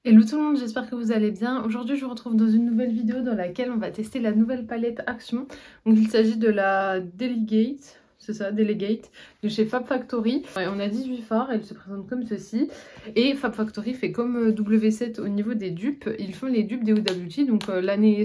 Hello tout le monde, j'espère que vous allez bien. Aujourd'hui je vous retrouve dans une nouvelle vidéo dans laquelle on va tester la nouvelle palette Action. Donc il s'agit de la Delegate, c'est ça, Delegate, de chez Fab Factory. Et on a 18 fards, elle se présente comme ceci. Et Fab Factory fait comme W7 au niveau des dupes. Ils font les dupes des Huda Beauty, donc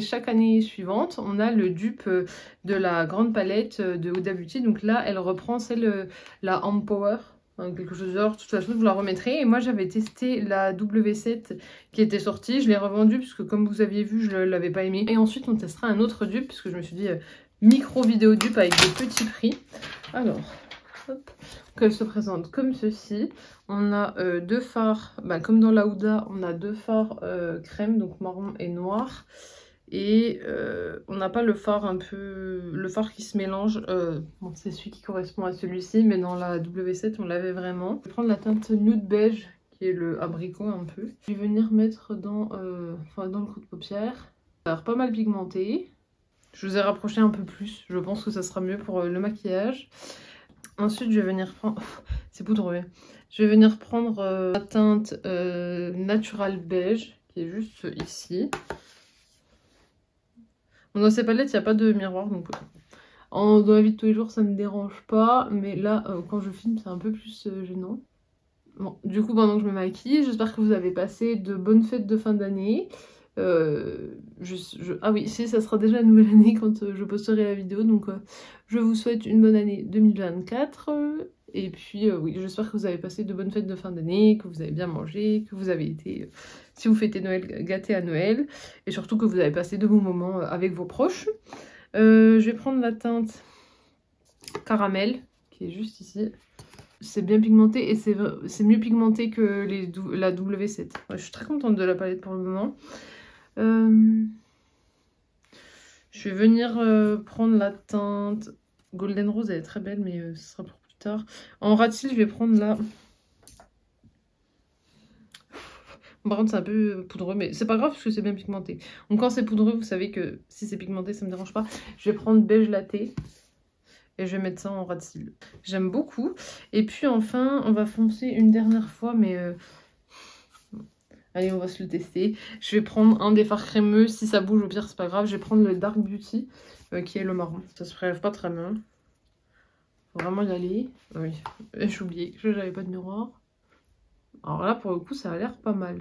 chaque année suivante, on a le dupe de la grande palette de Huda Beauty. Donc là, elle reprend celle, la Empower. Quelque chose de genre, de toute façon je vous la remettrai. Et moi j'avais testé la W7 qui était sortie, je l'ai revendue puisque comme vous aviez vu je ne l'avais pas aimé. Et ensuite on testera un autre dupe puisque je me suis dit micro vidéo dupe avec des petits prix. Alors, hop, qu'elle se présente comme ceci. On a deux fards, comme dans la Huda, on a deux fards crème, donc marron et noir. Et on n'a pas le fard un peu, le fard qui se mélange, bon, c'est celui qui correspond à celui-ci, mais dans la W7 on l'avait vraiment. Je vais prendre la teinte nude beige qui est le abricot un peu. Je vais venir mettre dans, dans le creux de paupière. Ça a l'air pas mal pigmenté. Je vous ai rapproché un peu plus, je pense que ça sera mieux pour le maquillage. Ensuite je vais venir prendre, c'est poudreux. Je vais venir prendre la teinte Natural Beige qui est juste ici. Bon, dans ces palettes, il n'y a pas de miroir, donc dans la vie de tous les jours, ça me dérange pas. Mais là, quand je filme, c'est un peu plus gênant. Bon, du coup, pendant que je me maquille, j'espère que vous avez passé de bonnes fêtes de fin d'année. Ah oui, ça sera déjà la nouvelle année quand je posterai la vidéo. Donc, je vous souhaite une bonne année 2024. Et puis, oui, j'espère que vous avez passé de bonnes fêtes de fin d'année, que vous avez bien mangé, que vous avez été, si vous fêtez Noël, gâtés à Noël. Et surtout que vous avez passé de bons moments avec vos proches. Je vais prendre la teinte Caramel, qui est juste ici. C'est bien pigmenté et c'est mieux pigmenté que la W7. Ouais, je suis très contente de la palette pour le moment. Je vais venir prendre la teinte Golden Rose, elle est très belle, mais ce sera pour plus tard. En rat cils, je vais prendre la... Par contre, c'est un peu poudreux, mais c'est pas grave parce que c'est bien pigmenté. Donc quand c'est poudreux, vous savez que si c'est pigmenté, ça me dérange pas. Je vais prendre beige latte. Et je vais mettre ça en ras de cils. J'aime beaucoup. Et puis enfin, on va foncer une dernière fois, mais... Allez, on va se le tester. Je vais prendre un des fards crémeux. Si ça bouge, au pire, c'est pas grave. Je vais prendre le Dark Beauty, qui est le marron. Ça se prélève pas très bien. Faut vraiment y aller. Oui, j'ai oublié que j'avais pas de miroir. Alors là, pour le coup, ça a l'air pas mal.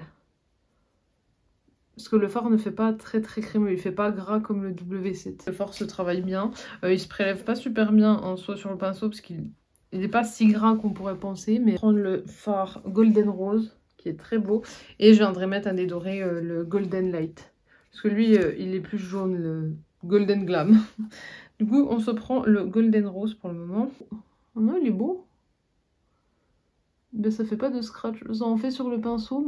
Parce que le fard ne fait pas très crémeux, il fait pas gras comme le W7. Le fard se travaille bien, il se prélève pas super bien en soi sur le pinceau parce qu'il n'est pas si gras qu'on pourrait penser. Mais prendre le fard Golden Rose qui est très beau et je viendrai mettre un des dorés, le Golden Light. Parce que lui, il est plus jaune, le Golden Glam. Du coup, on se prend le Golden Rose pour le moment. Oh non, il est beau. Ben, ça fait pas de scratch, ça en fait sur le pinceau,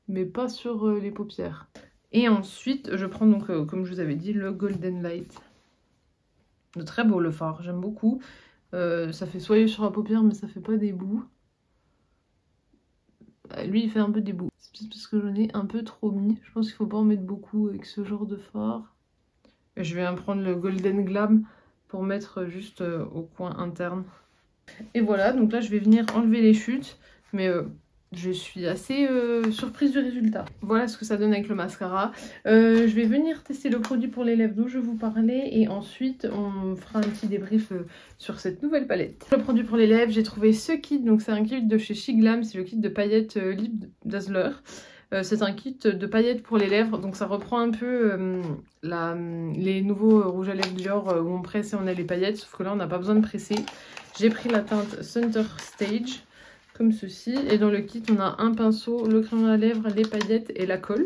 mais pas sur les paupières. Et ensuite, je prends donc, comme je vous avais dit, le Golden Light. De très beau le fard, j'aime beaucoup. Ça fait soyeux sur la paupière, mais ça fait pas des bouts. Lui, il fait un peu des bouts. C'est peut-être parce que j'en ai un peu trop mis. Je pense qu'il faut pas en mettre beaucoup avec ce genre de fard. Et je vais prendre le Golden Glam pour mettre juste au coin interne. Et voilà, donc là, je vais venir enlever les chutes. Mais... je suis assez surprise du résultat. Voilà ce que ça donne avec le mascara. Je vais venir tester le produit pour les lèvres dont je vous parlais. Et ensuite, on fera un petit débrief sur cette nouvelle palette. Le produit pour les lèvres, j'ai trouvé ce kit. Donc c'est un kit de chez Shiglam. C'est le kit de paillettes Lip Dazzler. C'est un kit de paillettes pour les lèvres. Donc ça reprend un peu les nouveaux rouges à lèvres Dior où on presse et on a les paillettes. Sauf que là, on n'a pas besoin de presser. J'ai pris la teinte Center Stage. Comme ceci, et dans le kit on a un pinceau, le crayon à lèvres, les paillettes et la colle.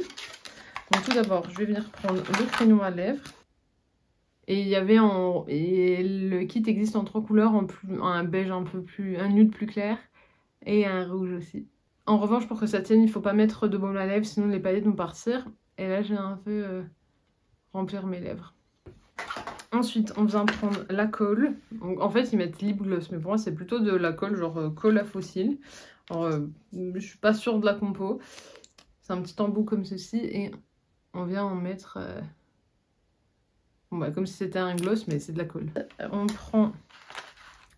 Donc tout d'abord je vais venir prendre le crayon à lèvres et le kit existe en 3 couleurs, un beige un peu plus, un nude plus clair et un rouge aussi. En revanche, pour que ça tienne, il faut pas mettre de baume à lèvres, sinon les paillettes vont partir. Et là j'ai un peu remplir mes lèvres. Ensuite, on vient prendre la colle. Donc, en fait, ils mettent lip gloss, mais pour moi, c'est plutôt de la colle, genre colle à fossile. Alors, je suis pas sûre de la compo. C'est un petit embout comme ceci et on vient en mettre... Bon, comme si c'était un gloss, mais c'est de la colle. On prend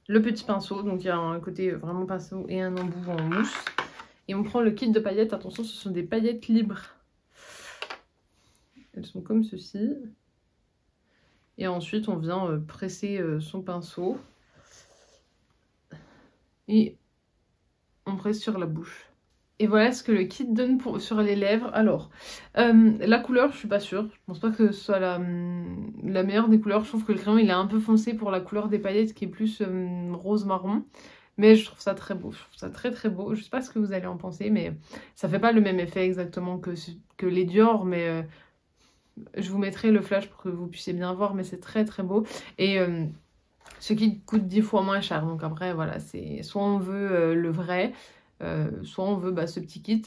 le petit pinceau, donc il y a un côté vraiment pinceau et un embout en mousse. Et on prend le kit de paillettes, attention ce sont des paillettes libres. Elles sont comme ceci. Et ensuite on vient presser son pinceau. Et on presse sur la bouche. Et voilà ce que le kit donne sur les lèvres. Alors, la couleur, je suis pas sûre. Je pense pas que ce soit la meilleure des couleurs. Je trouve que le crayon, il est un peu foncé pour la couleur des paillettes qui est plus rose-marron. Mais je trouve ça très beau. Je trouve ça très très beau. Je sais pas ce que vous allez en penser, mais ça fait pas le même effet exactement que les Dior. Mais je vous mettrai le flash pour que vous puissiez bien voir. Mais c'est très très beau. Et ce kit coûte 10 fois moins cher. Donc après, voilà, c'est soit on veut le vrai... soit on veut ce petit kit.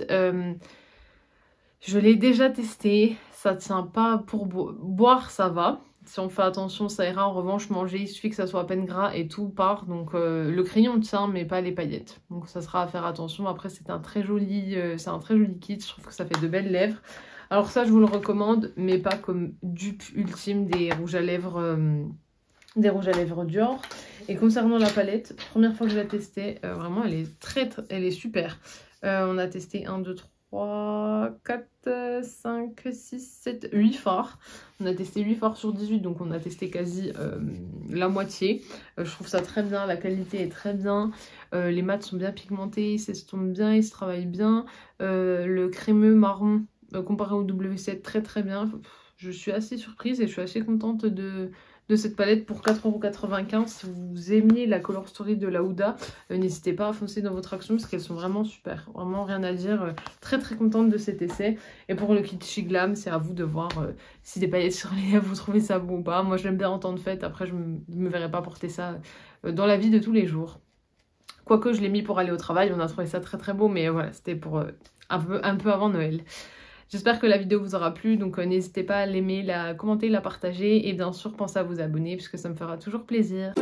Je l'ai déjà testé, ça tient pas pour boire, ça va. Si on fait attention, ça ira. En revanche, manger, il suffit que ça soit à peine gras et tout part. Donc le crayon tient, mais pas les paillettes. Donc ça sera à faire attention. Après, c'est un très joli kit. Je trouve que ça fait de belles lèvres. Alors ça, je vous le recommande, mais pas comme dupe ultime des rouges à lèvres. Des rouges à lèvres Dior. Et concernant la palette, première fois que je l'ai testée, vraiment elle est super. On a testé 1, 2, 3, 4, 5, 6, 7, 8 fards. On a testé 8 fards sur 18, donc on a testé quasi la moitié. Je trouve ça très bien, la qualité est très bien. Les mats sont bien pigmentés, ils s'estompent bien, ils se travaillent bien. Le crémeux marron comparé au W7, très très bien. Je suis assez surprise et je suis assez contente de cette palette pour 4,95 €. Si vous aimiez la Color Story de la Huda, n'hésitez pas à foncer dans votre action parce qu'elles sont vraiment super. Vraiment rien à dire. Très très contente de cet essai. Et pour le kit Chic Glam, c'est à vous de voir si des paillettes sur les lèvres, vous trouvez ça beau ou pas. Moi, je l'aime bien en temps de fête. Après, je me verrai pas porter ça dans la vie de tous les jours. Quoique, je l'ai mis pour aller au travail. On a trouvé ça très très beau. Mais voilà, c'était pour un peu avant Noël. J'espère que la vidéo vous aura plu, donc n'hésitez pas à l'aimer, la commenter, la partager et bien sûr pensez à vous abonner puisque ça me fera toujours plaisir.